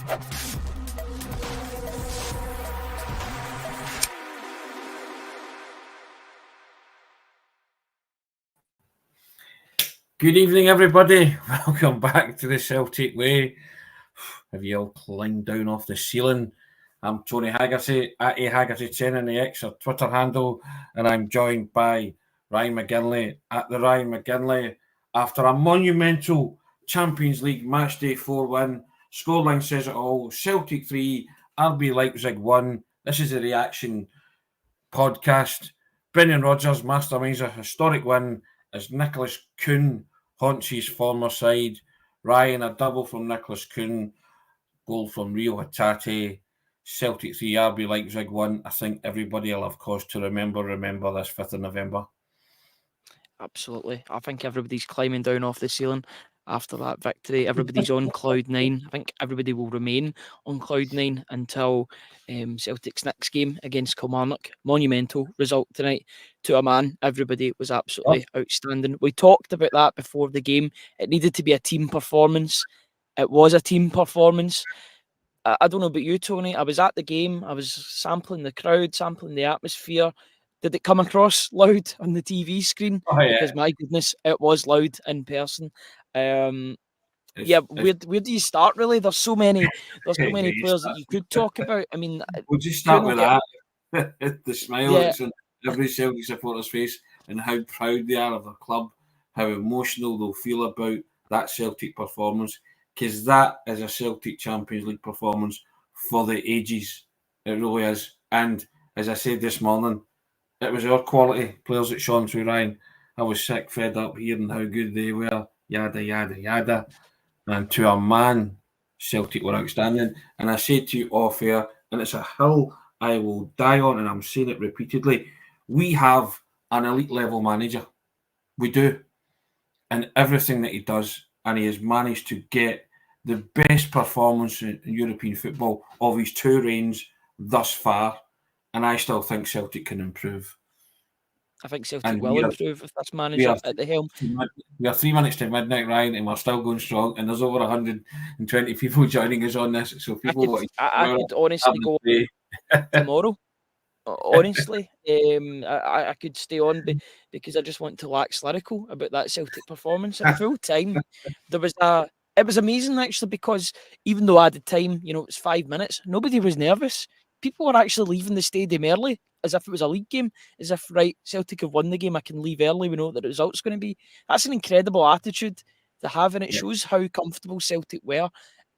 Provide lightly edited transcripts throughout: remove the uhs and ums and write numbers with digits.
Good evening, everybody. Welcome back to the Celtic Way. Have you all climbed down off the ceiling? I'm Tony Haggerty, at Haggerty10 on the X or Twitter handle, and I'm joined by Ryan McGinley, at the Ryan McGinley. After a monumental Champions League matchday 4-1, scoreline says it all. Celtic 3, RB Leipzig 1. This is a reaction podcast. Brendan Rodgers masterminds a historic win as Nicholas Kuhn haunts his former side. Ryan, a double from Nicholas Kuhn, goal from Rio Hatate. Celtic 3, RB Leipzig 1. I think everybody will have cause to remember this 5th of November. Absolutely. I think everybody's climbing down off the ceiling after that victory. Everybody's on cloud nine. I think everybody will remain on cloud nine until Celtic's next game against Kilmarnock. Monumental result tonight to a man. Everybody was absolutely outstanding. We talked about that before the game. It needed to be a team performance. It was a team performance. I don't know about you, Tony. I was at the game. I was sampling the crowd, sampling the atmosphere. Did it come across loud on the TV screen? Oh, yeah. Because my goodness, it was loud in person. Where do you start? Really, there's so many players that you could talk about. I mean, we'll just start with that. The smile that's on every Celtic supporter's face, and how proud they are of their club, how emotional they'll feel about that Celtic performance, because that is a Celtic Champions League performance for the ages. It really is. And as I said this morning, it was our quality players that shone through, Ryan. I was sick, fed up hearing how good they were, yada, yada, yada. And to a man, Celtic were outstanding. And I said to you off air, and it's a hill I will die on, and I'm saying it repeatedly, we have an elite level manager. We do. And everything that he does, and he has managed to get the best performance in European football of his two reigns thus far. And I still think Celtic can improve. I think Celtic will improve with this manager at the helm. We are 3 minutes to midnight, Ryan, and we're still going strong. And there's over 120 people joining us on this. So people I could honestly go tomorrow. Honestly, I could stay on because I just want to wax lyrical about that Celtic performance at full time. It was amazing actually, because even though added time, it was 5 minutes, nobody was nervous. People were actually leaving the stadium early as if it was a league game, as if, right, Celtic have won the game, I can leave early, we know what the result's going to be. That's an incredible attitude to have, and it shows how comfortable Celtic were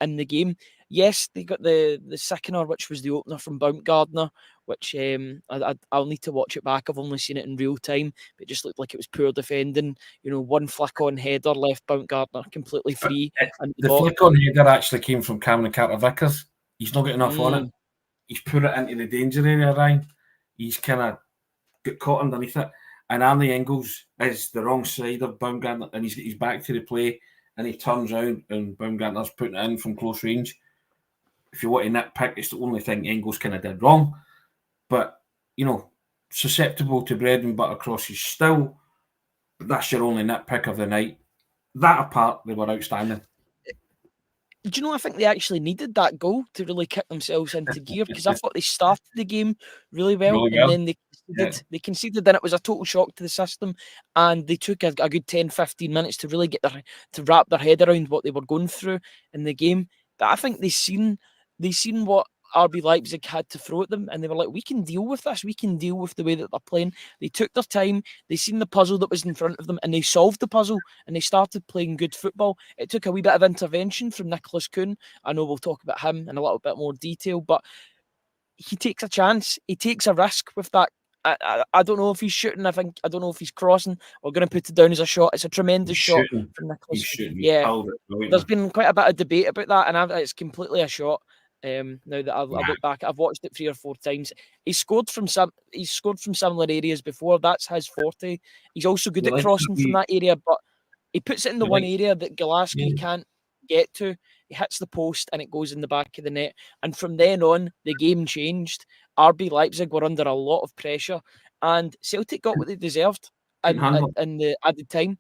in the game. They got the sickener, which was the opener from Baumgartner, which I'll need to watch it back. I've only seen it in real time, but it just looked like it was poor defending. One flick-on header left Baumgartner completely free. And the flick-on header actually came from Cameron Carter-Vickers. He's not got enough on it. He's put it into the danger area, Ryan. He's kind of got caught underneath it. And Arnie Engels is the wrong side of Baumgartner, and he's got his back to the play, and he turns around, and Baumgartner's putting it in from close range. If you want to nitpick, it's the only thing Engels kind of did wrong. But, susceptible to bread and butter crosses still. But that's your only nitpick of the night. That apart, they were outstanding. Do you know, I think they actually needed that goal to really kick themselves into gear, because I thought they started the game really well, and then they conceded, and it was a total shock to the system, and they took a good 10-15 minutes to really to wrap their head around what they were going through in the game. But I think they seen what RB Leipzig had to throw at them, and they were like, we can deal with this, we can deal with the way that they're playing. They took their time, they seen the puzzle that was in front of them, and they solved the puzzle, and they started playing good football. It took a wee bit of intervention from Nicholas Kuhn. I know we'll talk about him in a little bit more detail, but he takes a chance, he takes a risk with that. I don't know if he's shooting, I don't know if he's crossing. We're going to put it down as a shot. It's a tremendous shot from Nicholas Kuhn. Yeah, there's been quite a bit of debate about that, and it's completely a shot. Now that I look back, I've watched it 3 or 4 times. He's scored from similar areas before. That's his forte. He's also good at crossing from that area, but he puts it in the one area that Gillespie can't get to. He hits the post and it goes in the back of the net. And from then on, the game changed. RB Leipzig were under a lot of pressure, and Celtic got what they deserved in the added time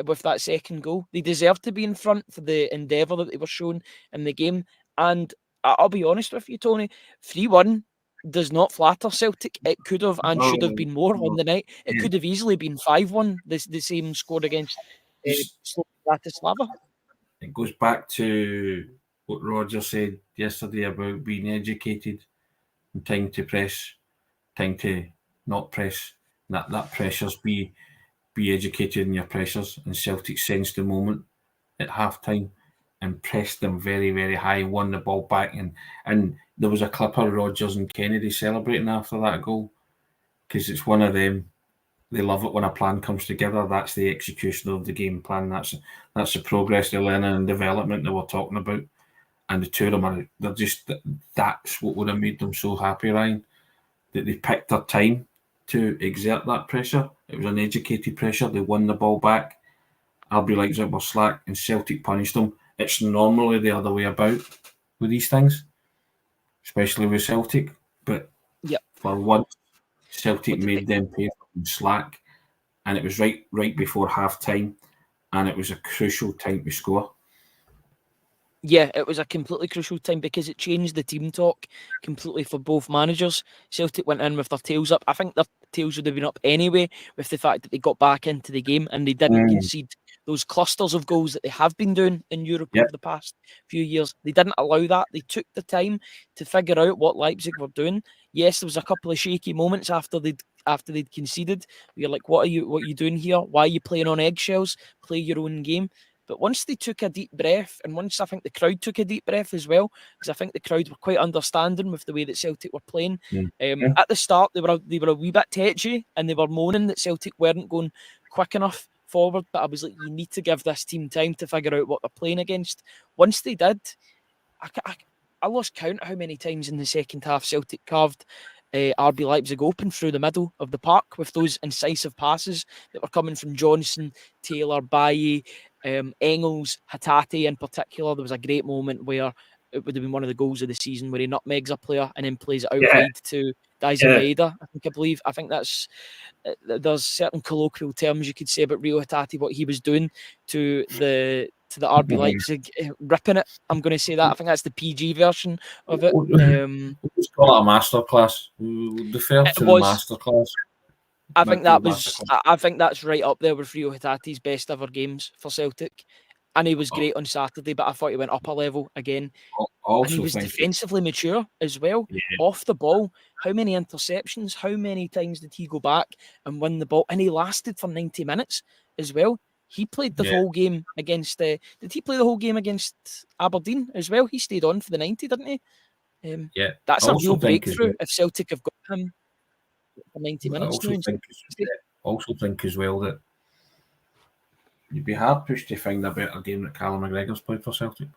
with that second goal. They deserved to be in front for the endeavour that they were shown in the game. And I'll be honest with you, Tony. 3-1 does not flatter Celtic. It could have and should have been more on the night. It could have easily been 5-1, the same score against Bratislava. It goes back to what Rodgers said yesterday about being educated and time to press, time to not press. That pressures be educated in your pressures. And Celtic sensed the moment at half time and pressed them very, very high, won the ball back. And there was a clip of Rodgers and Kennedy celebrating after that goal, because it's one of them. They love it when a plan comes together. That's the execution of the game plan. That's the progress, the learning and development that we're talking about. And the two of them that's what would have made them so happy, Ryan, that they picked their time to exert that pressure. It was an educated pressure. They won the ball back. RB Leipzig were slack and Celtic punished them. It's normally the other way about with these things, especially with Celtic. But for once, Celtic made them pay for slack, and it was right before half time, and it was a crucial time to score. Yeah, it was a completely crucial time because it changed the team talk completely for both managers. Celtic went in with their tails up. I think their tails would have been up anyway with the fact that they got back into the game and they didn't concede those clusters of goals that they have been doing in Europe over the past few years. They didn't allow that. They took the time to figure out what Leipzig were doing. Yes, there was a couple of shaky moments after they'd conceded. You're like, what are you doing here? Why are you playing on eggshells? Play your own game. But once they took a deep breath, and once I think the crowd took a deep breath as well, because I think the crowd were quite understanding with the way that Celtic were playing. At the start, they were a wee bit tetchy, and they were moaning that Celtic weren't going quick enough forward. But I was like, you need to give this team time to figure out what they're playing against. Once they did, I lost count how many times in the second half Celtic carved RB Leipzig open through the middle of the park with those incisive passes that were coming from Johnson, Taylor, Bailly, Engels, Hatate in particular. There was a great moment where it would have been one of the goals of the season where he nutmegs a player and then plays it out wide to Daizen Maeda. I think that's there's certain colloquial terms you could say about Rio Hatate, what he was doing to the RB Leipzig, ripping it. I'm going to say that. I think that's the PG version of it. Let's call it a masterclass. We would defer to the masterclass. I think that's right up there with Rio Hatate's best ever games for Celtic. And he was great on Saturday, but I thought he went up a level again. And he was defensively mature as well. Off the ball, how many interceptions, how many times did he go back and win the ball? And he lasted for 90 minutes as well. He played the whole game against... did he play the whole game against Aberdeen as well? He stayed on for the 90, didn't he? That's a real breakthrough if Celtic have got him for 90 minutes. I also think as well that you'd be hard pushed to find a better game that Callum McGregor's played for Celtic.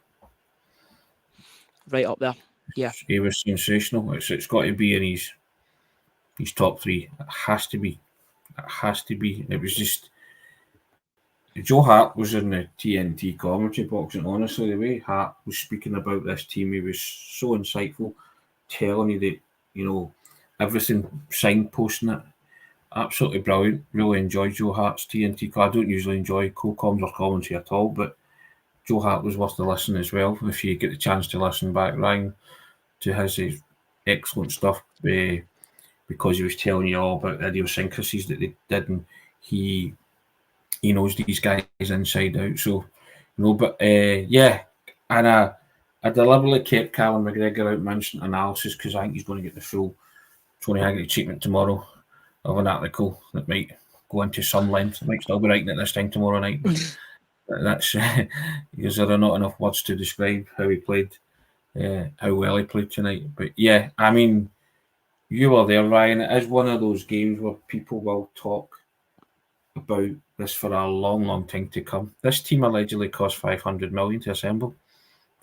Right up there. Yeah. He was sensational. It's got to be in his top three. It has to be. It was just... Joe Hart was in the TNT commentary box, and honestly, the way Hart was speaking about this team, he was so insightful, telling you that, everything, signposting it. Absolutely brilliant. Really enjoyed Joe Hart's TNT. I don't usually enjoy co-coms or commentary at all, but Joe Hart was worth the listen as well. If you get the chance to listen back, Ryan, to his excellent stuff, because he was telling you all about the idiosyncrasies that they did, and he knows these guys inside out. So, and I deliberately kept Callum McGregor out mentioned analysis because I think he's going to get the full Tony Haggerty treatment tomorrow of an article that might go into some length. I might still be writing it this time tomorrow night. But that's because there are not enough words to describe how he played, how well he played tonight. But yeah, I mean, you were there, Ryan. It is one of those games where people will talk about this for a long, long time to come. This team allegedly cost 500 million to assemble,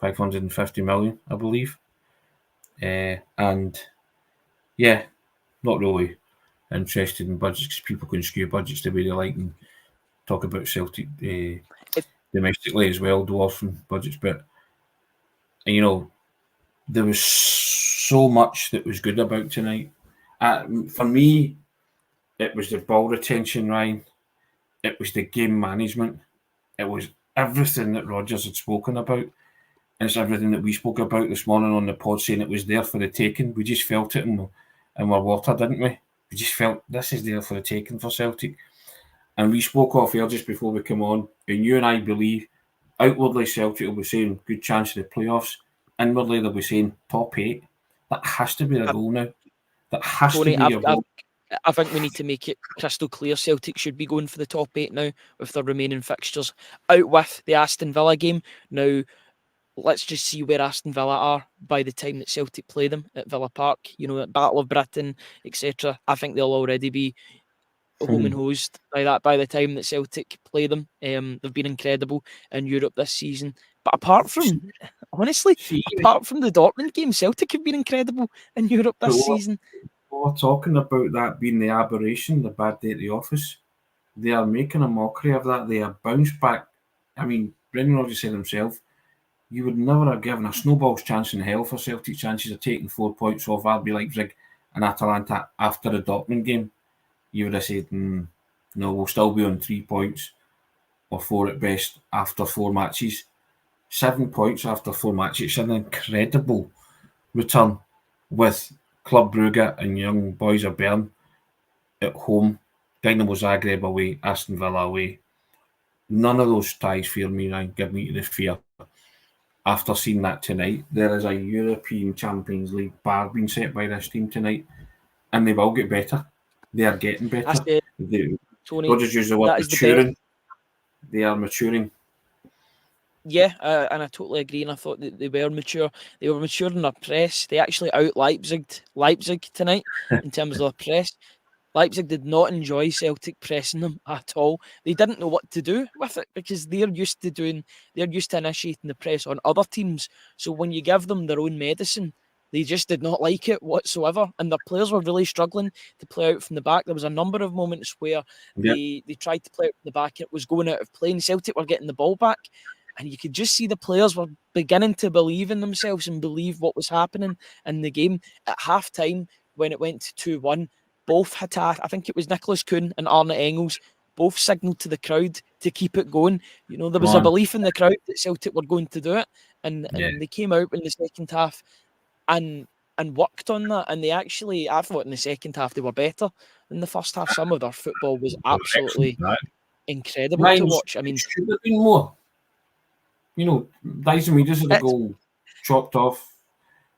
550 million, I believe. And yeah, not really interested in budgets because people can skew budgets the way they like and talk about Celtic domestically as well, dwarfing budgets. But there was so much that was good about tonight. For me, it was the ball retention, Ryan. It was the game management. It was everything that Rodgers had spoken about. it's everything that we spoke about this morning on the pod, saying it was there for the taking. We just felt it in our water, didn't we? We just felt this is there for the taking for Celtic. And we spoke off here just before we come on, and you and I believe outwardly Celtic will be saying good chance of the playoffs. Inwardly they'll be saying top 8. That has to be the goal now. That has Tony, to be your goal. I think we need to make it crystal clear Celtic should be going for the top 8 now with their remaining fixtures out with the Aston Villa game. Now, let's just see where Aston Villa are by the time that Celtic play them at Villa Park, at Battle of Britain, etc. I think they'll already be home and hosed by the time that Celtic play them. They've been incredible in Europe this season. But apart from the Dortmund game, Celtic have been incredible in Europe this season. We're talking about that being the aberration, the bad day at the office. They are making a mockery of that. They are bounced back. I mean, Brendan Rodgers said himself, you would never have given a snowball's chance in hell for Celtic chances of taking 4 points off RB Leipzig and Atalanta after the Dortmund game. You would have said, no, we'll still be on 3 points or 4 at best after 4 matches. 7 points after 4 matches. It's an incredible return with Club Brugge and Young Boys of Bern at home, Dynamo Zagreb away, Aston Villa away. None of those ties fear me now, give me the fear. After seeing that tonight, there is a European Champions League bar being set by this team tonight, and they will get better. They are getting better. Rodgers used the word maturing. They are maturing. Yeah, and I totally agree. And I thought that they were mature. They were mature in their press. They actually out Leipzig tonight in terms of their press. Leipzig did not enjoy Celtic pressing them at all. They didn't know what to do with it because they're used to initiating the press on other teams. So when you give them their own medicine, they just did not like it whatsoever. And their players were really struggling to play out from the back. There was a number of moments where they tried to play out from the back and it was going out of play. And Celtic were getting the ball back. And you could just see the players were beginning to believe in themselves and believe what was happening in the game. At half-time, when it went to 2-1, both had I think it was Nicholas Kuhn and Arne Engels, both signalled to the crowd to keep it going. There was a belief in the crowd that Celtic were going to do it. And they came out in the second half and worked on that. And I thought in the second half they were better than the first half. Some of their football was absolutely incredible to watch. I mean, should have been more. Dyson Reeders had the goal chopped off.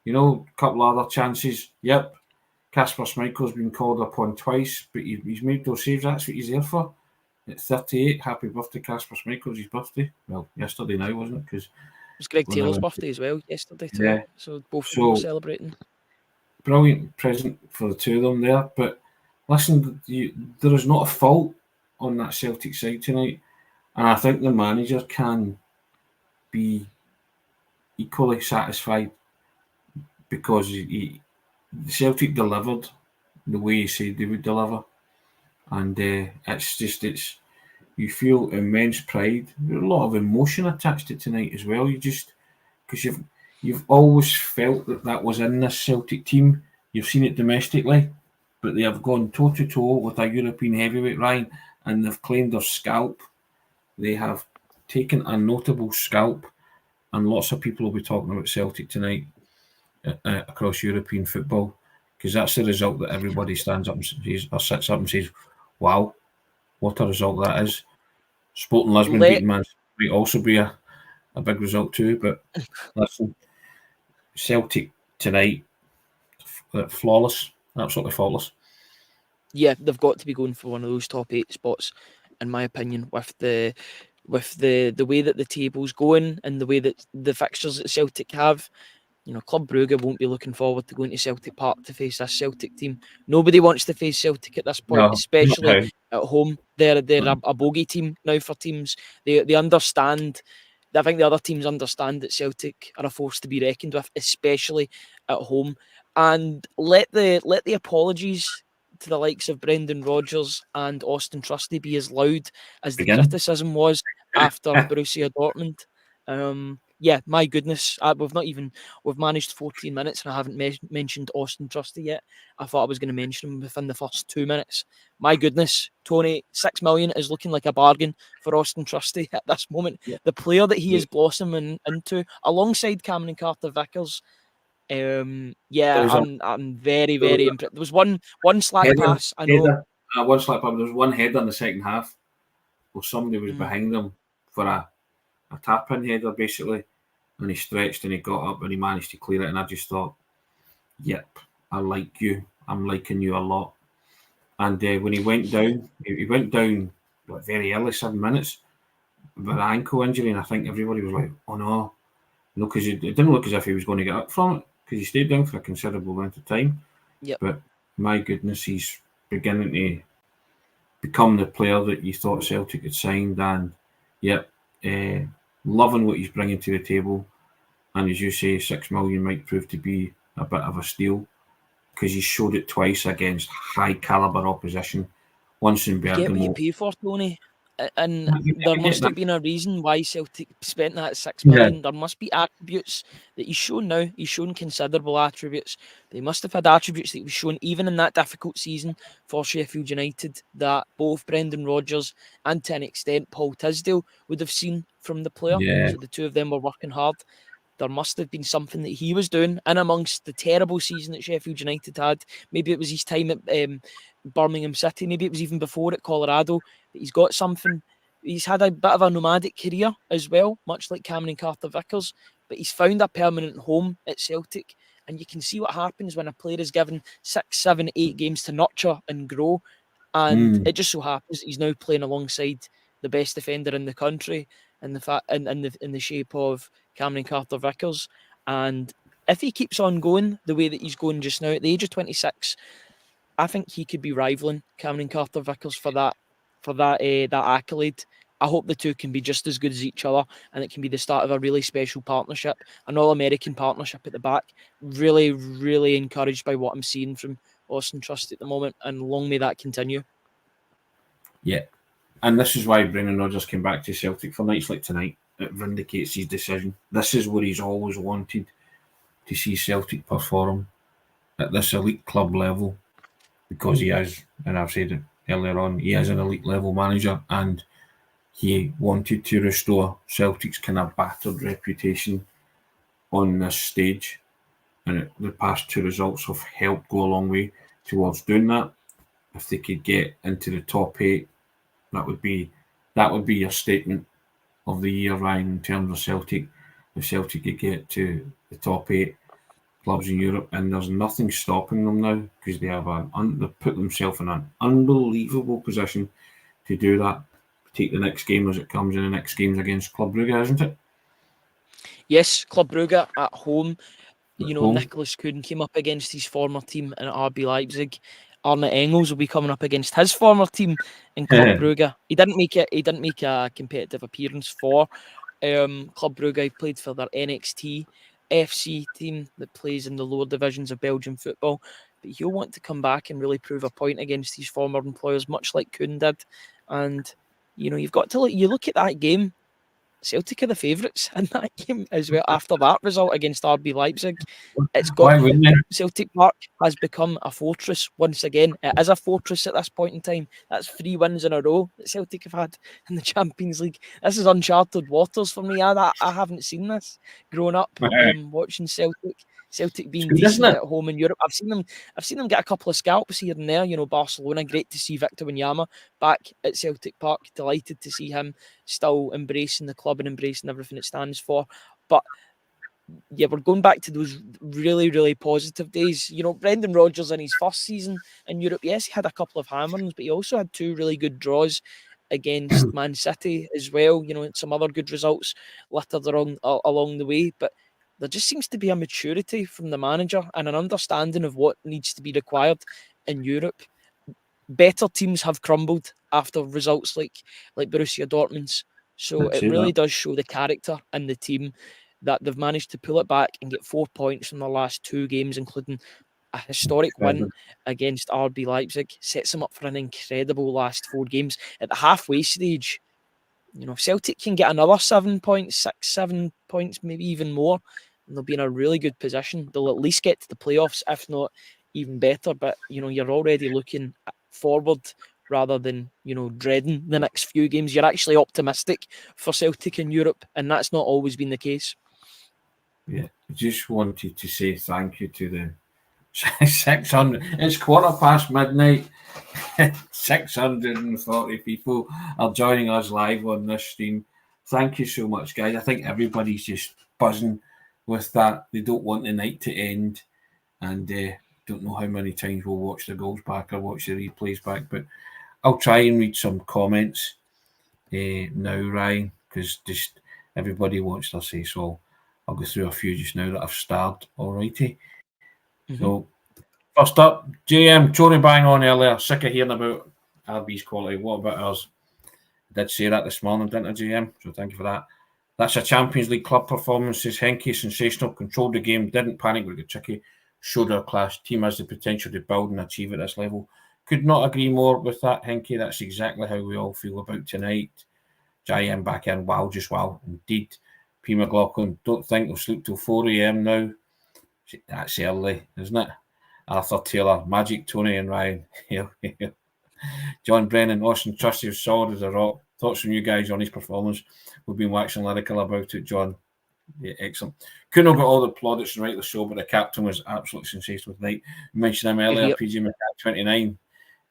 A couple of other chances. Yep. Kasper Schmeichel's been called upon twice, but he's made those saves. That's what he's there for. At 38, happy birthday, Kasper Schmeichel. His birthday. Well, yesterday now, wasn't it? Because it was Greg Taylor's birthday as well yesterday too. Yeah. So both of them were celebrating. Brilliant present for the two of them there. But listen, there is not a fault on that Celtic side tonight, and I think the manager can be equally satisfied because Celtic delivered the way he said they would deliver, and it's you feel immense pride. There's a lot of emotion attached to tonight as well. You just because you've always felt that was in this Celtic team. You've seen it domestically, but they have gone toe to toe with a European heavyweight, Ryan, and they've claimed their scalp. They have taken a notable scalp, and lots of people will be talking about Celtic tonight across European football, because that's the result that everybody stands up and says, or sits up and says, wow, what a result that is. Sporting Lisbon beating Man City might also be a big result too, but listen, Celtic tonight, flawless, absolutely faultless. Yeah, they've got to be going for one of those top 8 spots, in my opinion, with the way that the table's going and the way that the fixtures that Celtic have. Club Brugge won't be looking forward to going to Celtic Park to face this Celtic team. Nobody wants to face Celtic at this point, especially at home. They're a bogey team now for teams. They understand. I think the other teams understand that Celtic are a force to be reckoned with, especially at home. And let the apologies to the likes of Brendan Rodgers and Austin Trusty be as loud as the criticism was after Borussia Dortmund. yeah, my goodness, we've managed 14 minutes and I haven't mentioned Austin Trusty yet. I thought I was going to mention him within the first 2 minutes. My goodness, Tony, 6 million is looking like a bargain for Austin Trusty at this moment. Yeah. The player that he is blossoming into, alongside Cameron Carter-Vickers, I'm very, very impressed. There was one slack pass. I know. One slack pass. There was one header in the second half where somebody was behind him for a tap-in header, basically, and he stretched and he got up and he managed to clear it. And I just thought, yep, I like you. I'm liking you a lot. And when he went down, very early, 7 minutes, with an ankle injury, and I think everybody was like, oh no, because it didn't look as if he was going to get up from it, because he stayed down for a considerable amount of time. Yep. But my goodness, he's beginning to become the player that you thought Celtic had signed, and loving what he's bringing to the table. And as you say, 6 million might prove to be a bit of a steal, because he showed it twice against high caliber opposition. Once in Bergamo. Get what you pay for, Tony. And there must have been a reason why Celtic spent that 6 million. Yeah. There must be attributes that he's shown now. He's shown considerable attributes. They must have had attributes that he was shown even in that difficult season for Sheffield United that both Brendan Rodgers and, to an extent, Paul Tisdale would have seen from the player. Yeah. So the two of them were working hard. There must have been something that he was doing in amongst the terrible season that Sheffield United had. Maybe it was his time at Birmingham City. Maybe it was even before at Colorado. But he's got something. He's had a bit of a nomadic career as well, much like Cameron Carter-Vickers. But he's found a permanent home at Celtic. And you can see what happens when a player is given 6, 7, 8 games to nurture and grow. And it just so happens that he's now playing alongside the best defender in the country, in the shape of Cameron Carter-Vickers. And if he keeps on going the way that he's going just now at the age of 26, I think he could be rivaling Cameron Carter-Vickers for that accolade. I hope the two can be just as good as each other, and it can be the start of a really special partnership, an all-American partnership at the back. Really, really encouraged by what I'm seeing from Austin Trusty at the moment, and long may that continue. Yeah, and this is why Brendan Rodgers came back to Celtic for nights like tonight. It vindicates his decision. This is where he's always wanted to see Celtic perform at this elite club level, because he is, and I've said it earlier on, he is an elite level manager, and he wanted to restore Celtic's kind of battered reputation on this stage, and the past 2 results have helped go a long way towards doing that. If they could get into the top 8, that would be your statement of the year, Ryan, in terms of Celtic. If Celtic could get to the top 8 clubs in Europe, and there's nothing stopping them now, because they have they've put themselves in an unbelievable position to do that. Take the next game as it comes, and the next game's against Club Brugge, isn't it? Yes, Club Brugge at home. Nicholas Kuhn came up against his former team in RB Leipzig. Arne Engels will be coming up against his former team in Club Brugge. He didn't make a competitive appearance for Club Brugge. He played for their NXT FC team that plays in the lower divisions of Belgian football. But he'll want to come back and really prove a point against his former employers, much like Kuhn did. And you've got to look at that game. Celtic are the favourites in that game as well. After that result against RB Leipzig, Celtic Park has become a fortress once again. It is a fortress at this point in time. That's 3 wins in a row that Celtic have had in the Champions League. This is uncharted waters for me. I haven't seen this growing up watching Celtic being decent at home in Europe. I've seen them get a couple of scalps here and there. Barcelona, great to see Victor Wanyama back at Celtic Park. Delighted to see him still embracing the club and embracing everything it stands for. But yeah, we're going back to those really, really positive days. Brendan Rodgers in his first season in Europe, yes, he had a couple of hammerings, but he also had 2 really good draws against Man City as well. Some other good results littered along the way, but there just seems to be a maturity from the manager and an understanding of what needs to be required in Europe. Better teams have crumbled after results like Borussia Dortmund's. So it really does show the character in the team that they've managed to pull it back and get 4 points from their last 2 games, including a historic win against RB Leipzig. Sets them up for an incredible last 4 games. At the halfway stage, if Celtic can get another 7 points, 6, 7 points, maybe even more, and they'll be in a really good position. They'll at least get to the playoffs, if not even better. But, you're already looking forward rather than, dreading the next few games. You're actually optimistic for Celtic in Europe, and that's not always been the case. Yeah, I just wanted to say thank you to the 600. It's midnight. 640 people are joining us live on this stream. Thank you so much, guys. I think everybody's just buzzing with that. They don't want the night to end, and don't know how many times we'll watch the goals back or watch the replays back, but I'll try and read some comments now, Ryan, because just everybody wants their say, so I'll go through a few just now that I've starred. Alrighty. So first up, JM, Tony bang on earlier. Sick of hearing about RB's quality. What about ours? I did say that this morning, didn't I, JM? So thank you for that. That's a Champions League club performance. Says Henke, sensational, controlled the game, didn't panic with the tricky, showed our class. Team has the potential to build and achieve at this level. Could not agree more with that, Henke. That's exactly how we all feel about tonight. JM back in. Wow, just wow. Indeed. P. McLaughlin, don't think we'll sleep till 4 a.m. now. That's early, isn't it? Arthur Taylor, Magic Tony and Ryan. John Brennan, Austin Trusty was solid as a rock. Thoughts from you guys on his performance? We've been waxing lyrical about it, John. Yeah, excellent. Couldn't have got all the plaudits and rightly so, but the captain was absolutely sensational tonight. You mentioned him earlier, PG McCann, 29.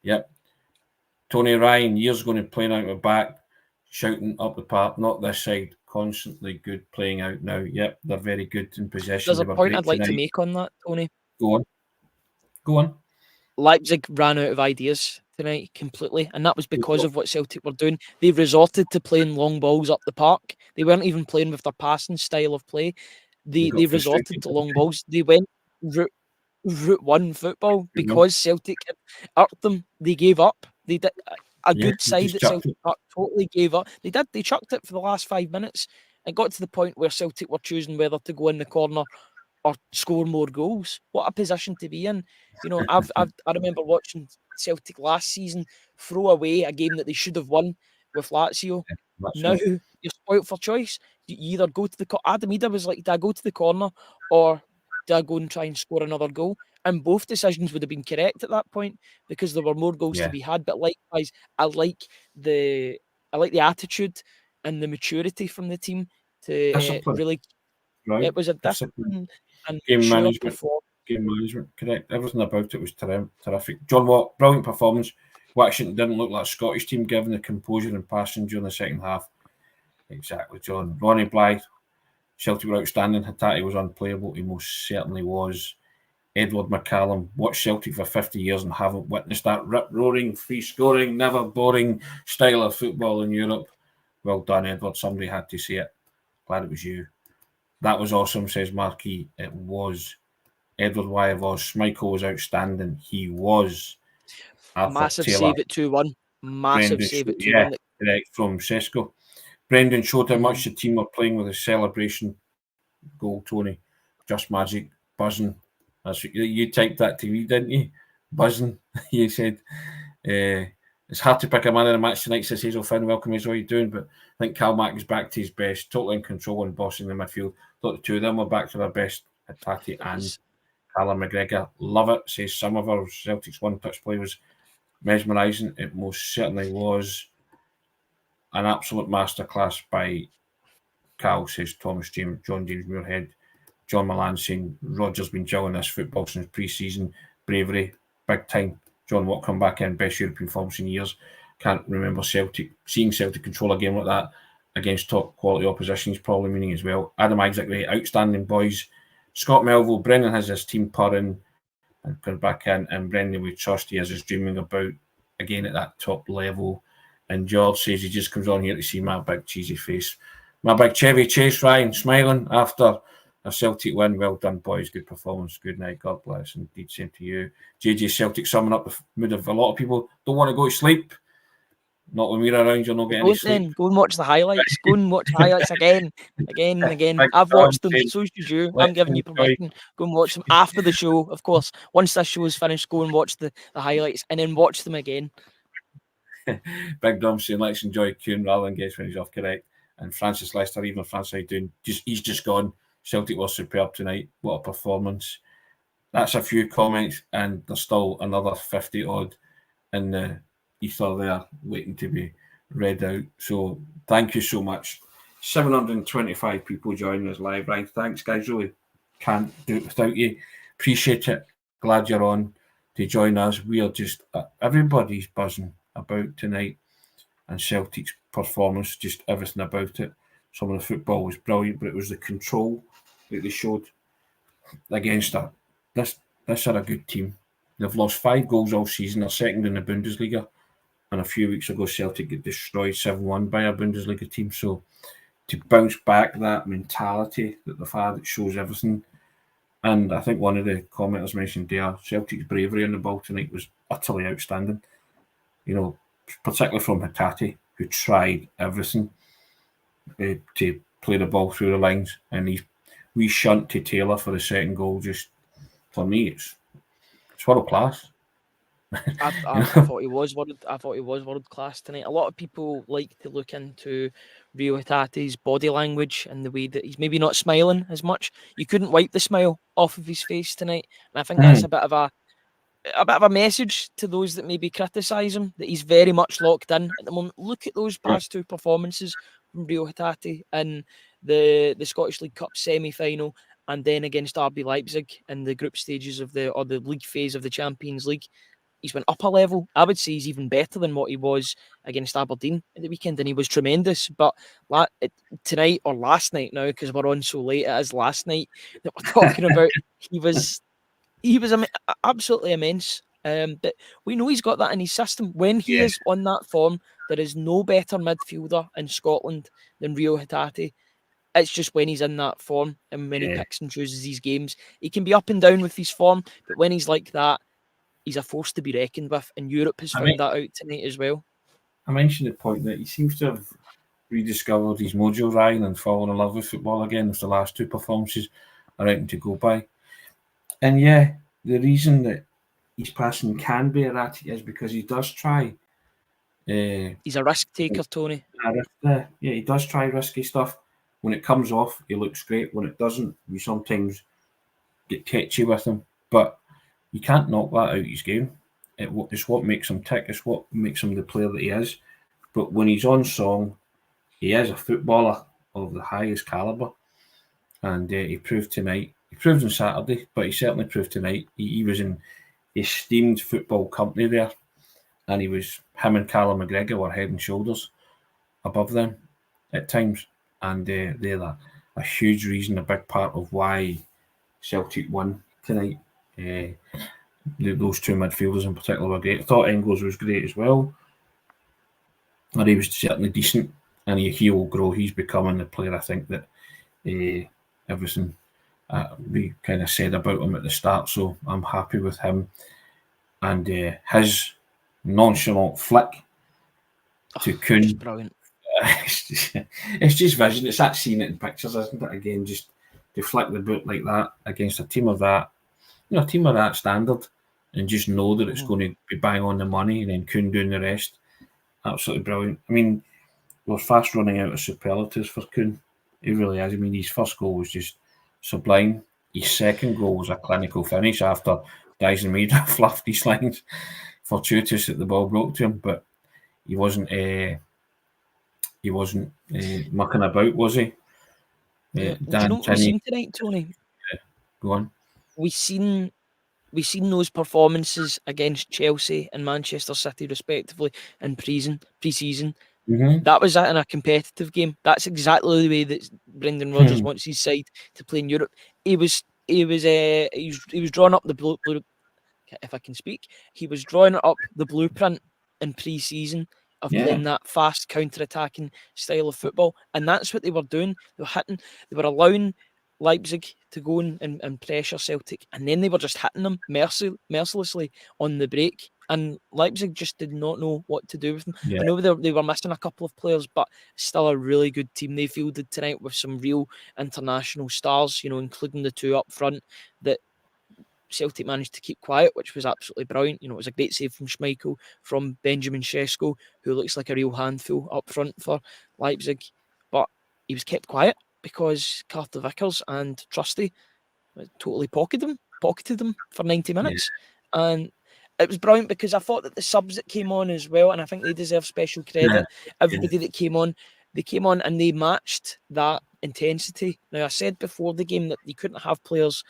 Yep. Tony Ryan, years going to playing out the back, shouting up the park, not this side. Constantly good playing out now. Yep, they're very good in possession. There's a point I'd like to make on that, Tony. Go on. Leipzig ran out of ideas tonight completely, and that was because of what Celtic were doing. They resorted to playing long balls up the park. They weren't even playing with their passing style of play. They resorted to long balls. They went route one football because Celtic had irked them. They gave up. They did a good side that Celtic totally gave up. They chucked it for the last 5 minutes. It got to the point where Celtic were choosing whether to go in the corner or score more goals. What a position to be in. I remember watching Celtic last season throw away a game that they should have won with Lazio. Now you're spoilt for choice. You either go to the Adam Ida was like, do I go to the corner or do I go and try and score another goal? And both decisions would have been correct at that point because there were more goals to be had. But likewise, I like the attitude and the maturity from the team to really. Right. It was a discipline and game management, correct. Everything about it was terrific. John Watt, brilliant performance. Washington didn't look like a Scottish team given the composure and passing during the second half. Exactly, John. Ronnie Blythe, Celtic were outstanding. Hatate was unplayable. He most certainly was. Edward McCallum, watched Celtic for 50 years and haven't witnessed that rip-roaring, free-scoring, never boring style of football in Europe. Well done, Edward. Somebody had to say it. Glad it was you. That was awesome, says Marquis. It was. Edward Wyevos. Schmeichel was outstanding. He was. Massive save at 2-1. Massive save at 2-1. Yeah, correct, from Sesko. Brendan showed how much the team were playing with a celebration goal, Tony. Just magic. Buzzing. You typed that to me, didn't you? Buzzing. You said. It's hard to pick a man in a match tonight, says Hazel Finn. Welcome, Hazel. How you doing? But I think Kalmak is back to his best, totally in control and bossing the midfield. Thought the two of them were back to their best. Hatate and Callum McGregor. Love it, says some of our Celtic's one-touch play was mesmerising. It most certainly was an absolute masterclass by Cal, says Thomas James, John James Muirhead. John Milan saying Rodgers been gelling this football since pre-season. Bravery, big time. John Watt come back in, best European performance in years. Can't remember seeing Celtic control a game like that against top quality opposition. He's probably meaning as well. Adam Isaac, outstanding boys. Scott Melville, Brendan has his team purring and comes back in, and Brendan with Trusty as is dreaming about again at that top level. And George says he just comes on here to see my big cheesy face. My big Chevy Chase Ryan smiling after a Celtic win. Well done, boys. Good performance. Good night. God bless. Indeed, same to you. JJ Celtic summing up the mood of a lot of people. Don't want to go to sleep. Not when we're around, you'll not get any sleep. Then. Go and watch the highlights. Go and watch the highlights again. I've watched them. So should you. I'm giving you permission. Go and watch them after the show, of course. Once this show is finished, go and watch the highlights and then watch them again. Big Dom saying, let's enjoy Kuhn rather than guess when he's off, correct. And Francis Lester, even Francis doing, he's just gone. Celtic was superb tonight. What a performance. That's a few comments, and there's still another 50 odd in the ether there waiting to be read out. So thank you so much. 725 people joining us live, right? Thanks, guys. Really can't do it without you. Appreciate it. Glad you're on to join us. We are just, everybody's buzzing about tonight and Celtic's performance, just everything about it. Some of the football was brilliant, but it was the control that they showed against this are a good team. They've lost 5 goals all season. They're second in the Bundesliga. And a few weeks ago, Celtic got destroyed 7-1 by a Bundesliga team. So to bounce back that mentality that they've had, it shows everything. And I think one of the commenters mentioned there, Celtic's bravery on the ball tonight was utterly outstanding. You know, particularly from Hatate, who tried everything to play the ball through the lines. And he's wee shunt to Taylor for the second goal, just for me, it's world class. I thought he was world class tonight. A lot of people like to look into Rio Hatate's body language and the way that he's maybe not smiling as much. You couldn't wipe the smile off of his face tonight, and I think that's a bit of a message to those that maybe criticise him, that he's very much locked in at the moment. Look at those past 2 performances from Rio Hatate in the Scottish League Cup semi-final and then against RB Leipzig in the group stages of the league phase of the Champions League. He's went up a level. I would say he's even better than what he was against Aberdeen at the weekend, and he was tremendous. But tonight, or last night now, because we're on so late, it is last night that we're talking about, he was absolutely immense. But we know he's got that in his system. When he is on that form, there is no better midfielder in Scotland than Rio Hatate. It's just when he's in that form and when he picks and chooses these games. He can be up and down with his form, but when he's like that, he's a force to be reckoned with. And Europe has found that out tonight as well. I mentioned the point that he seems to have rediscovered his mojo, Ryan, and fallen in love with football again with the last 2 performances I reckon to go by. And the reason that his passing can be erratic is because he does try. He's a risk taker, Tony. He does try risky stuff. When it comes off, he looks great. When it doesn't, we sometimes get tetchy with him. But you can't knock that out of his game. It's what makes him tick. It's what makes him the player that he is. But when he's on song, he is a footballer of the highest calibre. And he proved tonight. He proved on Saturday, but he certainly proved tonight. He was in esteemed football company there. And him and Callum McGregor were head and shoulders above them at times. And they're a huge reason, a big part of why Celtic won tonight. Those 2 midfielders in particular were great. I thought Engels was great as well. And he was certainly decent. And he will grow. He's becoming the player, I think, that everything we kind of said about him at the start. So I'm happy with him. And his nonchalant flick to Kuhn. Brilliant. It's just vision. It's that seeing it in pictures, isn't it? Again, just to flick the boot like that against a team of that, a team of that standard, and just know that it's going to be bang on the money, and then Kuhn doing the rest. Absolutely brilliant. I mean, we're fast running out of superlatives for Kuhn. He really is. I mean, his first goal was just sublime. His second goal was a clinical finish after Dyson Mead fluffed his lines. Fortuitous that the ball broke to him, but he wasn't mucking about, was he? Do you know what we've seen tonight, Tony? Go on. We've seen those performances against Chelsea and Manchester City, respectively, in pre-season. Mm-hmm. That was in a competitive game. That's exactly the way that Brendan Rodgers wants his side to play in Europe. He was drawing up the blue. If I can speak, he was drawing up the blueprint in pre-season of playing that fast counter-attacking style of football, and that's what they were doing. They were allowing Leipzig to go and pressure Celtic, and then they were just hitting them mercilessly on the break. And Leipzig just did not know what to do with them. Yeah. I know they were missing a couple of players, but still a really good team they fielded tonight with some real international stars, including the 2 up front that Celtic managed to keep quiet, which was absolutely brilliant. It was a great save from Schmeichel, from Benjamin Sesko, who looks like a real handful up front for Leipzig. But he was kept quiet because Carter Vickers and Trusty totally pocketed him for 90 minutes. Yeah. And it was brilliant because I thought that the subs that came on as well, and I think they deserve special credit. Yeah. Everybody that came on, they came on and they matched that intensity. Now, I said before the game that you couldn't have players,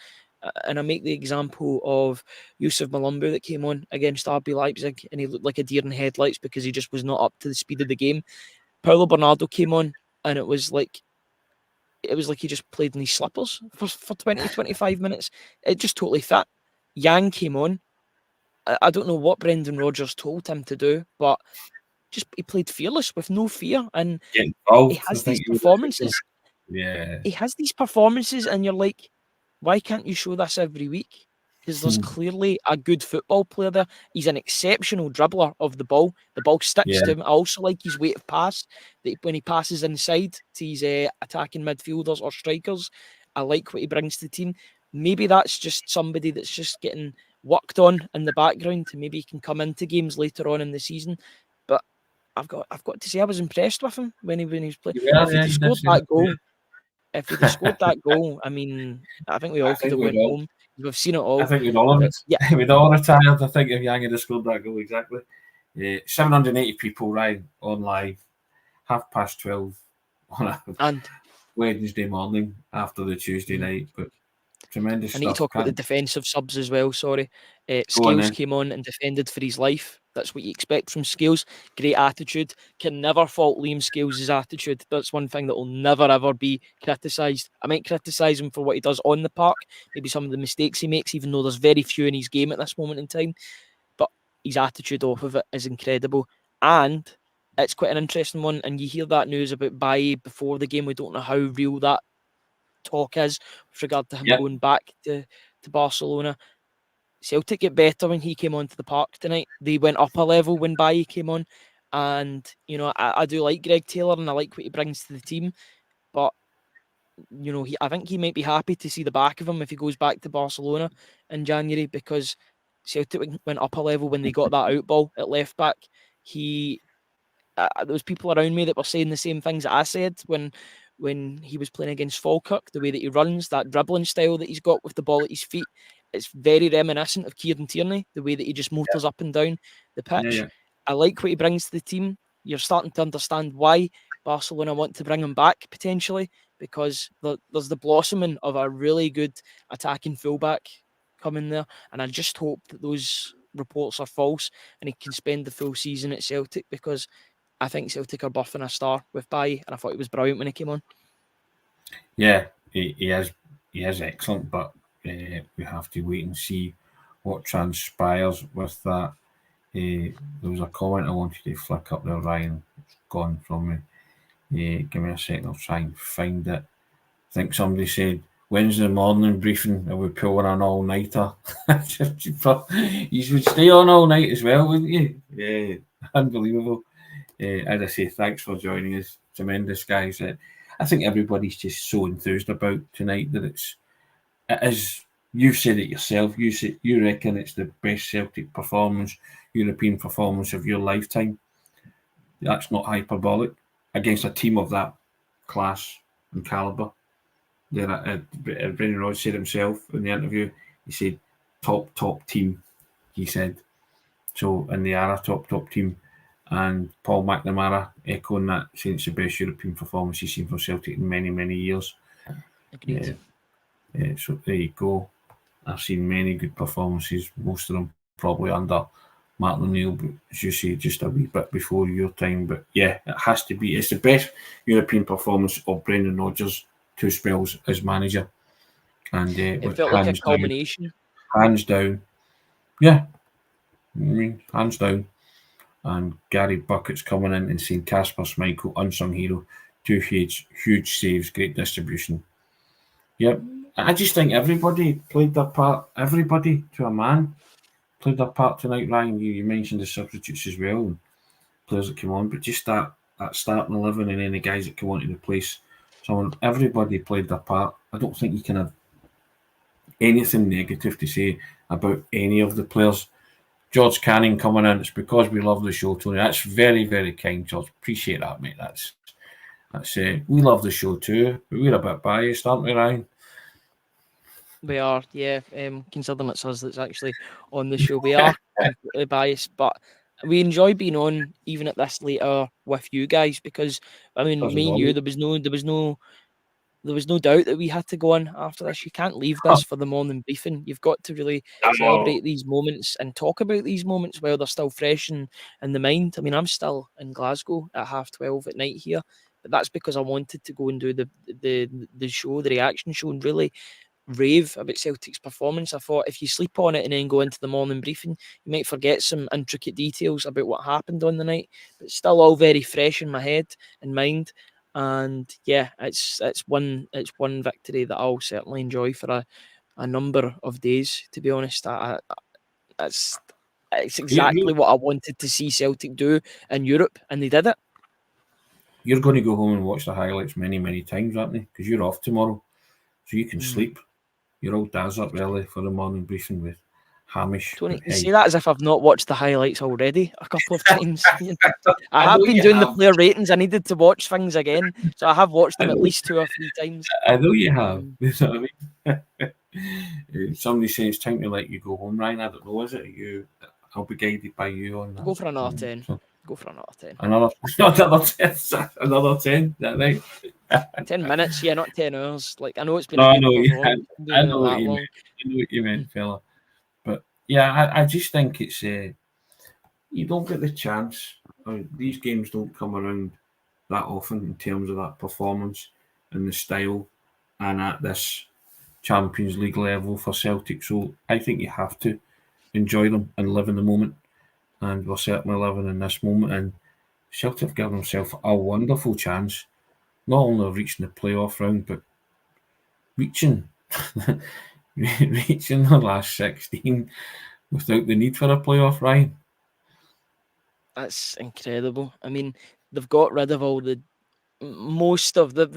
and I make the example of Yusuf Malumbu that came on against RB Leipzig, and he looked like a deer in headlights because he just was not up to the speed of the game. Paulo Bernardo came on, and it was like he just played in his slippers for 20, 25 minutes. It just totally fit. Yang came on. I don't know what Brendan Rodgers told him to do, but he played fearless with no fear. And he has these performances. Yeah. He has these performances, and you're like, why can't you show this every week? Because there's clearly a good football player there. He's an exceptional dribbler of the ball. The ball sticks to him. I also like his weight of pass. That when he passes inside to his attacking midfielders or strikers, I like what he brings to the team. Maybe that's just somebody that's just getting worked on in the background, and maybe he can come into games later on in the season. But I've got to say I was impressed with him when he was playing. If he scored that goal. If he'd have scored that goal, I mean, I think we all could have went home. We've seen it all. I think we'd all we'd all retired. I think if Yang had scored that goal, exactly. 780 people on live, 12:30 on a Wednesday morning after the Tuesday night. But tremendous stuff. I need to talk about the defensive subs as well. Sorry, Scales came on and defended for his life. That's what you expect from Scales. Great attitude. Can never fault Liam Scales' attitude. That's one thing that will never, ever be criticised. I might criticise him for what he does on the park, maybe some of the mistakes he makes, even though there's very few in his game at this moment in time. But his attitude off of it is incredible. And it's quite an interesting one. And you hear that news about Balde before the game. We don't know how real that talk is with regard to him going back to Barcelona. Celtic get better when he came onto the park tonight. They went up a level when Balde came on. And, I do like Greg Taylor and I like what he brings to the team. But, I think he might be happy to see the back of him if he goes back to Barcelona in January, because Celtic went up a level when they got that out ball at left back. There was people around me that were saying the same things that I said when he was playing against Falkirk, the way that he runs, that dribbling style that he's got with the ball at his feet. It's very reminiscent of Kieran Tierney, the way that he just motors up and down the pitch. Yeah. I like what he brings to the team. You're starting to understand why Barcelona want to bring him back, potentially, because there's the blossoming of a really good attacking fullback coming there. And I just hope that those reports are false and he can spend the full season at Celtic, because I think Celtic are buffing a star with Balde, and I thought he was brilliant when he came on. Yeah, he is excellent, but we have to wait and see what transpires with that. There was a comment I wanted to flick up there, Ryan. It's gone from me. Give me a second, I'll try and find it. I think somebody said, Wednesday morning briefing, are we pulling an all-nighter? You would stay on all night as well, wouldn't you? Yeah, unbelievable. As I say, thanks for joining us. Tremendous, guys. I think everybody's just so enthused about tonight that it is. You've said it yourself. You reckon it's the best Celtic performance, European performance of your lifetime. That's not hyperbolic against a team of that class and calibre. Brendan Rodgers said himself in the interview. He said top team. He said so, and they are a top team. And Paul McNamara echoing that, saying it's the best European performance he's seen from Celtic in many, many years. Agreed. So there you go. I've seen many good performances, most of them probably under Martin O'Neill, but as you say, just a wee bit before your time. But yeah, it has to be. It's the best European performance of Brendan Rodgers' 2 spells as manager. And it felt like a culmination. Hands down. Yeah. Hands down. And Gary Bucket's coming in and saying Kasper Schmeichel, unsung hero, 2 huge saves, great distribution. Yep. I just think everybody played their part. Everybody, to a man, played their part tonight. Ryan, you mentioned the substitutes as well, and players that came on, but just that starting 11 and then the guys that come on to replace someone, everybody played their part. I don't think you can have anything negative to say about any of the players. George Canning coming in, it's because we love the show, Tony. That's very, very kind, George. Appreciate that, mate. That's we love the show too, but we're a bit biased, aren't we, Ryan? We are, yeah. Considering it's us that's actually on the show, we are completely biased, but we enjoy being on even at this late hour with you guys because me and you, there was no doubt that we had to go on after this. You can't leave this for the morning briefing. You've got to really celebrate these moments and talk about these moments while they're still fresh in the mind. I mean, I'm still in Glasgow at 12:30 at night here, but that's because I wanted to go and do the show, the reaction show, and really rave about Celtic's performance. I thought if you sleep on it and then go into the morning briefing, you might forget some intricate details about what happened on the night, but it's still all very fresh in my head and mind. And yeah, it's one victory that I'll certainly enjoy for a number of days. To be honest, it's exactly what I wanted to see Celtic do in Europe, and they did it. You're going to go home and watch the highlights many, many times, aren't you? Because you're off tomorrow, so you can sleep. You're all dazzled up early for the morning briefing with Hamish. Tony, you say that as if I've not watched the highlights already a couple of times. I have been doing the player ratings. I needed to watch things again, so I have watched them at least 2 or 3 times. I know you have. You know what I mean? Somebody says it's time to let you go home, Ryan. I don't know. Is it? I'll be guided by you on that. Go for another 10. Go for another 10. Another 10. Another 10. Is that right? 10 minutes, yeah, not 10 hours. Like I know it's been. No, I know what you meant, fella. But yeah, I just think it's you don't get the chance. These games don't come around that often in terms of that performance and the style, and at this Champions League level for Celtic. So I think you have to enjoy them and live in the moment. And we're certainly living in this moment. And Celtic have given themselves a wonderful chance, not only of reaching the playoff round, but reaching the last 16 without the need for a playoff, Ryan. That's incredible. I mean, they've got rid of all the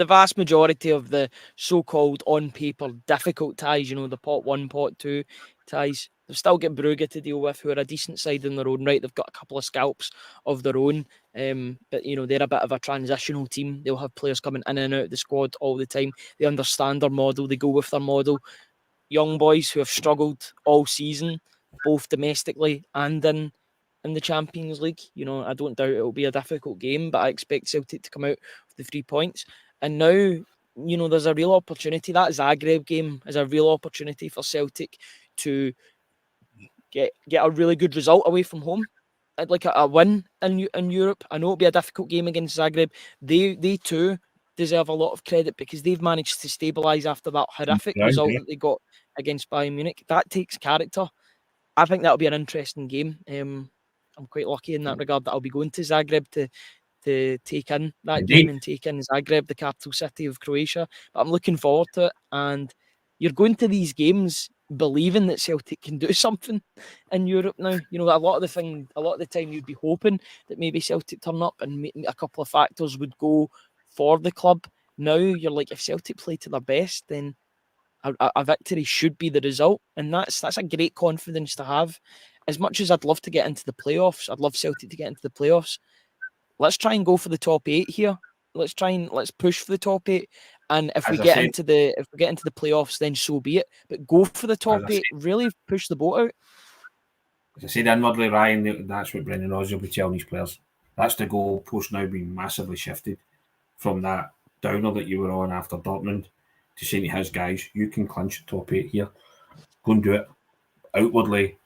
vast majority of the so-called on paper difficult ties, the pot 1, pot 2 ties. They've still got Brugge to deal with, who are a decent side in their own right. They've got a couple of scalps of their own, but they're a bit of a transitional team. They'll have players coming in and out of the squad all the time. They understand their model. They go with their model. Young boys who have struggled all season, both domestically and in the Champions League. I don't doubt it'll be a difficult game, but I expect Celtic to come out with the 3 points. And now, there's a real opportunity. That Zagreb game is a real opportunity for Celtic to get a really good result away from home. I'd like a win in Europe. I know it'll be a difficult game against Zagreb. They too deserve a lot of credit because they've managed to stabilise after that horrific result that they got against Bayern Munich. That takes character. I think that'll be an interesting game. I'm quite lucky in that regard that I'll be going to Zagreb to take in that game and take in Zagreb, the capital city of Croatia. But I'm looking forward to it. And you're going to these games believing that Celtic can do something in Europe now. A lot of the time you'd be hoping that maybe Celtic turn up and a couple of factors would go for the club. Now you're like, if Celtic play to their best, then a victory should be the result, and that's a great confidence to have. As much as I'd love to get into the playoffs, I'd love Celtic to get into the playoffs. Let's try and go for the top 8 here. Let's push for the top 8, and if we get into the playoffs, then so be it. But go for the top 8. Really push the boat out. As I said inwardly, Ryan, that's what Brendan Rodgers will be telling his players. That's the goal post now being massively shifted from that downer that you were on after Dortmund to saying to his guys, you can clinch the top 8 here. Go and do it. Outwardly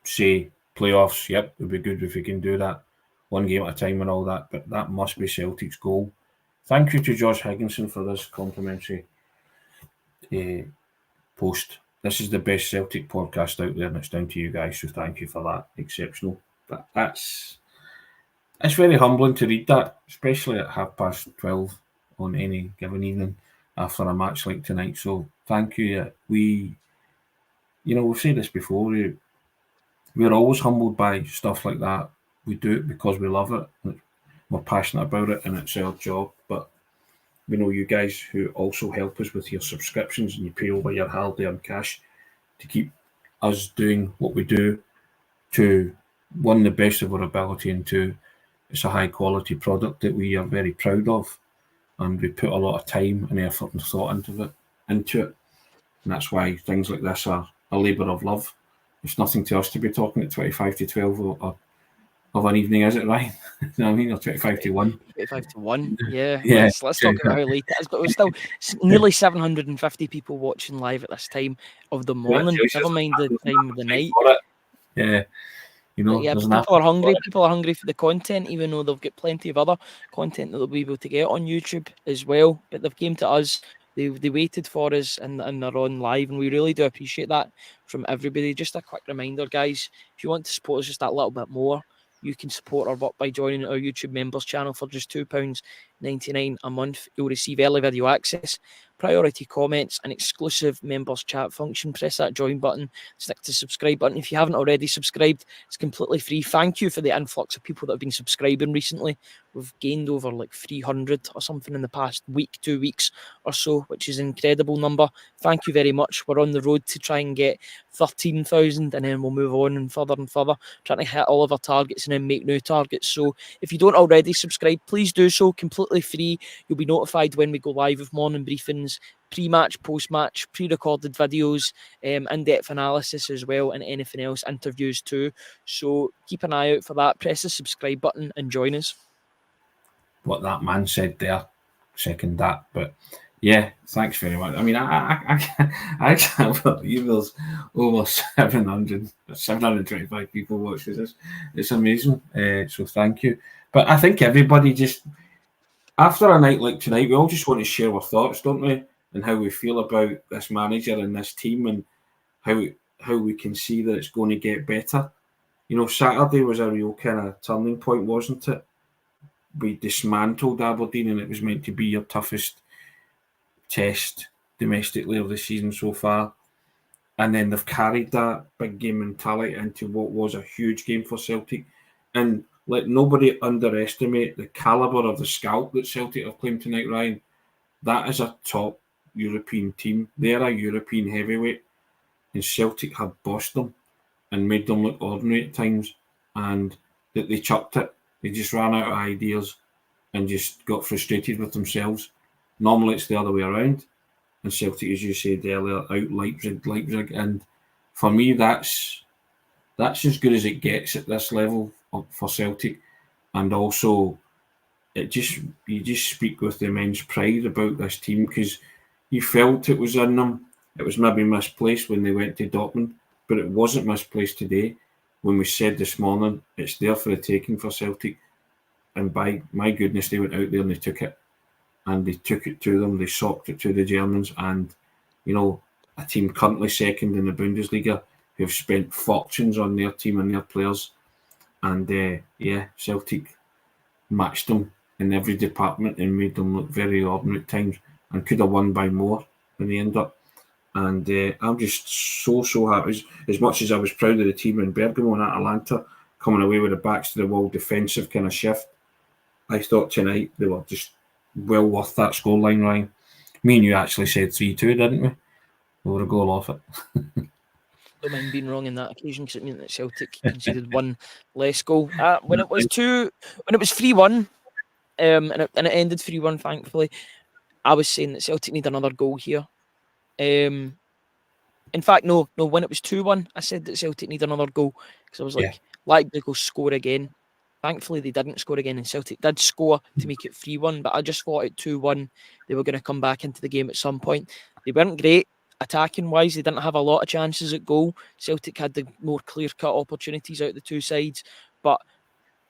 say playoffs, yep, it would be good if we can do that. One game at a time and all that, but that must be Celtic's goal. Thank you to Josh Higginson for this complimentary post. This is the best Celtic podcast out there, and it's down to you guys, so thank you for that. Exceptional. It's very humbling to read that, especially at 12:30 on any given evening after a match like tonight. So thank you. We've said this before. We're always humbled by stuff like that. We do it because we love it. We're passionate about it, and it's our job. But we know you guys who also help us with your subscriptions, and you pay over your hard-earned cash to keep us doing what we do to, one, the best of our ability, and two, it's a high-quality product that we are very proud of, and we put a lot of time and effort and thought into it. And that's why things like this are a labour of love. It's nothing to us to be talking at 25 to 12 or of an evening, is it, Ryan? You know what I mean? Or 25 to 1. 25 to 1, yeah. Yeah. Let's talk about how late it is. But we're still nearly 750 people watching live at this time of the morning. Never mind the time of the night. Yeah. You know, yeah, people are hungry. People are hungry for the content, even though they've got plenty of other content that they'll be able to get on YouTube as well. But they've came to us. They waited for us, and they're on live, and we really do appreciate that from everybody. Just a quick reminder, guys, if you want to support us just that little bit more, you can support our work by joining our YouTube members channel for just £2.99 a month. You'll receive early video access, priority comments, and exclusive members chat function. Press that join button, stick to subscribe button. If you haven't already subscribed, it's completely free. Thank you for the influx of people that have been subscribing recently. We've gained over like 300 or something in the past week, 2 weeks or so, which is an incredible number. Thank you very much. We're on the road to try and get 13,000, and then we'll move on and further, trying to hit all of our targets and then make new targets. So if you don't already subscribe, please do so, completely free. You'll be notified when we go live with morning briefings, pre-match, post-match, pre-recorded videos, in-depth analysis as well, and anything else, interviews too. So keep an eye out for that. Press the subscribe button and join us. What that man said there, second that. But yeah, thanks very much. I mean, I can't believe there's over 725 people watching this. It's amazing. So thank you. But I think everybody just, after a night like tonight, we all just want to share our thoughts, don't we? And how we feel about this manager and this team, and how we can see that it's going to get better. You know, Saturday was a real kind of turning point, wasn't it? We dismantled Aberdeen, and it was meant to be your toughest test domestically of the season so far. And then they've carried that big game mentality into what was a huge game for Celtic. And let nobody underestimate the calibre of the scalp that Celtic have claimed tonight, Ryan. That is a top European team. They're a European heavyweight, and Celtic have bossed them and made them look ordinary at times, and that they chucked it. They just ran out of ideas and just got frustrated with themselves. Normally it's the other way around, and Celtic, as you said earlier, out Leipzig, and for me that's as good as it gets at this level for Celtic. And also, you just speak with immense pride about this team, because you felt it was in them. It was maybe misplaced when they went to Dortmund, but it wasn't misplaced today when we said this morning it's there for the taking for Celtic. And by my goodness, they went out there and they took it. And they took it to them. They socked it to the Germans. And, you know, a team currently second in the Bundesliga who've spent fortunes on their team and their players. And, Celtic matched them in every department and made them look very ordinary at times, and could have won by more when they end up. And I'm just so happy. As much as I was proud of the team in Bergamo and Atalanta coming away with the backs to the wall defensive kind of shift, I thought tonight they were just well worth that scoreline, Ryan. Me and you actually said 3-2, didn't we? We were a goal off it. Don't mind being wrong in that occasion, because it meant that Celtic conceded one less goal. When it was 3-1, and it ended 3-1, thankfully, I was saying that Celtic need another goal here. In fact, no, when it was 2-1, I said that Celtic need another goal, because I was like, Leipzig will score again. Thankfully, they didn't score again, and Celtic did score to make it 3-1, but I just thought at 2-1, they were going to come back into the game at some point. They weren't great attacking-wise. They didn't have a lot of chances at goal. Celtic had the more clear-cut opportunities out the two sides, but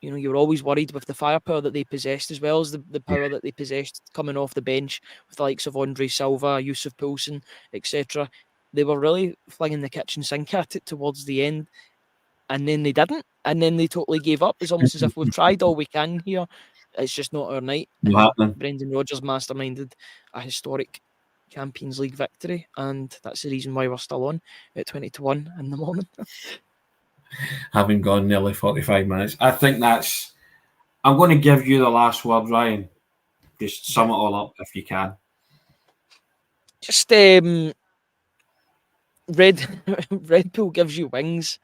you know, you were always worried with the firepower that they possessed, as well as the power that they possessed coming off the bench with the likes of Andre Silva, Yusuf Poulsen, etc. They were really flinging the kitchen sink at it towards the end, and then they didn't, and then they totally gave up. It's almost as if we've tried all we can here. It's just not our night. Brendan Rodgers masterminded a historic Champions League victory, and that's the reason why we're still on at 20-1 in the morning. Having gone nearly 45 minutes. I think I'm going to give you the last word, Ryan. Just sum it all up if you can. Just Red Bull gives you wings.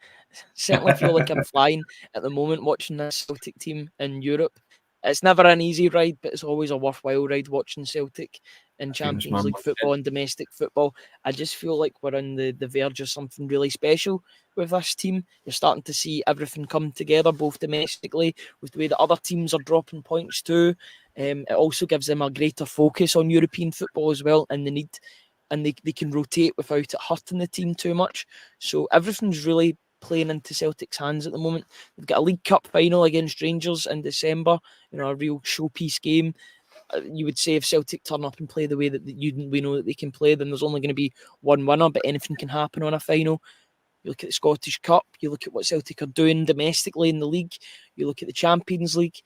Certainly feel like I'm flying at the moment watching this Celtic team in Europe. It's never an easy ride, but it's always a worthwhile ride watching Celtic in Champions League football and domestic football. I just feel like we're on the verge of something really special with this team. You're starting to see everything come together, both domestically, with the way that other teams are dropping points too. It also gives them a greater focus on European football as well, and they can rotate without it hurting the team too much. So everything's really playing into Celtic's hands at the moment. They've got a League Cup final against Rangers in December, a real showpiece game. You would say if Celtic turn up and play the way that we know that they can play, then there's only going to be one winner, but anything can happen on a final. You look at the Scottish Cup, you look at what Celtic are doing domestically in the league, you look at the Champions League.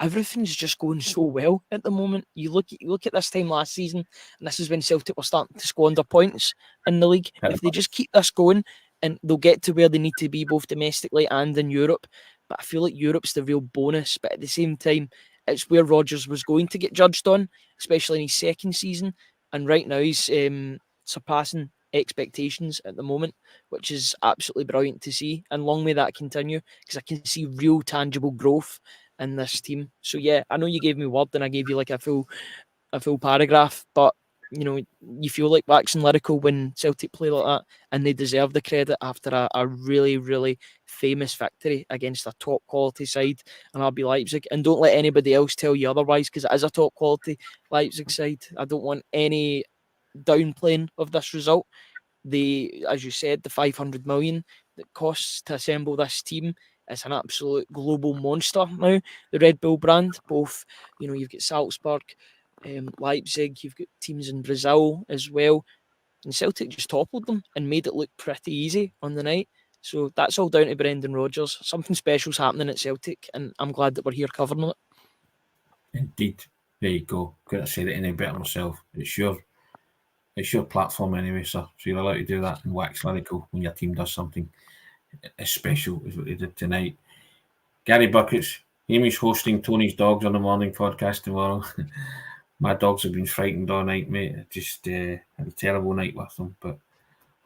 Everything's just going so well at the moment. You look at this time last season, and this is when Celtic were starting to squander points in the league. If they just keep this going, and they'll get to where they need to be both domestically and in Europe. But I feel like Europe's the real bonus. But at the same time, it's where Rodgers was going to get judged on, especially in his second season. And right now he's surpassing expectations at the moment, which is absolutely brilliant to see. And long may that continue, because I can see real tangible growth in this team. So yeah, I know you gave me word and I gave you like a full paragraph, but you feel like waxing lyrical when Celtic play like that, and they deserve the credit after a really, really famous victory against a top quality side and RB Leipzig. And don't let anybody else tell you otherwise, because it is a top quality Leipzig side. I don't want any downplaying of this result. As you said, the 500 million that costs to assemble this team is an absolute global monster now. The Red Bull brand, both, you've got Salzburg, Leipzig, you've got teams in Brazil as well. And Celtic just toppled them and made it look pretty easy on the night. So that's all down to Brendan Rodgers. Something special's happening at Celtic, and I'm glad that we're here covering it. Indeed. There you go. Couldn't have said it any better myself. It's your platform anyway, sir. So you're allowed to do that and wax lyrical when your team does something as special as what they did tonight. Gary Buckets, Amy's hosting Tony's Dogs on the morning podcast tomorrow. My dogs have been frightened all night, mate. I just had a terrible night with them, but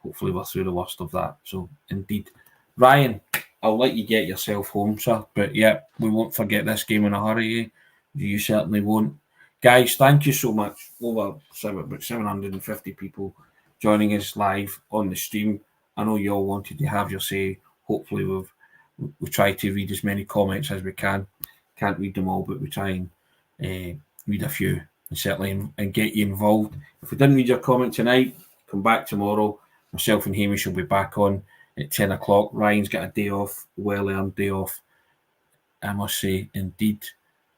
hopefully we're through the worst of that. So, indeed. Ryan, I'll let you get yourself home, sir. But, yeah, we won't forget this game in a hurry. You certainly won't. Guys, thank you so much. Over about 750 people joining us live on the stream. I know you all wanted to have your say. Hopefully we've tried to read as many comments as we can. Can't read them all, but we try and read a few. And certainly and get you involved. If we didn't read your comment tonight, come back tomorrow. Myself and Hamish will be back on at 10 o'clock. Ryan's got a day off, well-earned day off, I must say, indeed.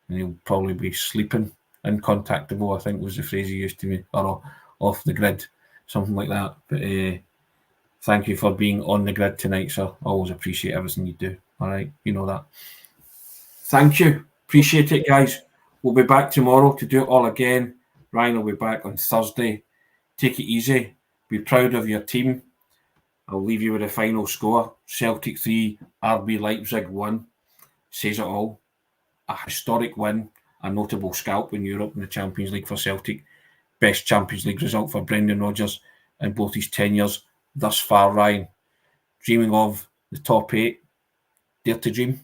And he'll probably be sleeping, uncontactable, I think was the phrase he used to me, or off the grid, something like that. But thank you for being on the grid tonight, sir. Always appreciate everything you do. All right, you know that. Thank you. Appreciate it, guys. We'll be back tomorrow to do it all again. Ryan will be back on Thursday. Take it easy. Be proud of your team. I'll leave you with a final score. Celtic 3, RB Leipzig 1. Says it all. A historic win. A notable scalp in Europe in the Champions League for Celtic. Best Champions League result for Brendan Rodgers in both his tenures thus far, Ryan. Dreaming of the top 8. Dare to dream?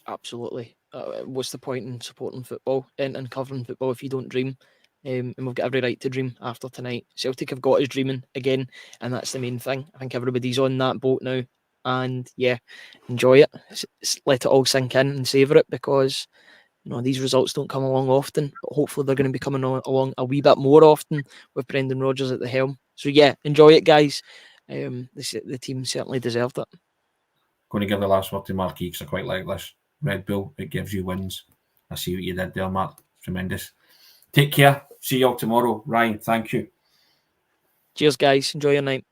Absolutely. What's the point in supporting football and covering football if you don't dream? And we've got every right to dream after tonight. Celtic have got us dreaming again, and that's the main thing. I think everybody's on that boat now, and yeah, enjoy it. Let it all sink in and savour it, because these results don't come along often, but hopefully they're going to be coming along a wee bit more often with Brendan Rodgers at the helm. So yeah, enjoy it, guys. The team certainly deserved it. Going to give the last word to Mark Eakes. I quite like this. Red Bull, it gives you wins. I see what you did there, Mark. Tremendous. Take care. See you all tomorrow. Ryan, thank you. Cheers, guys. Enjoy your night.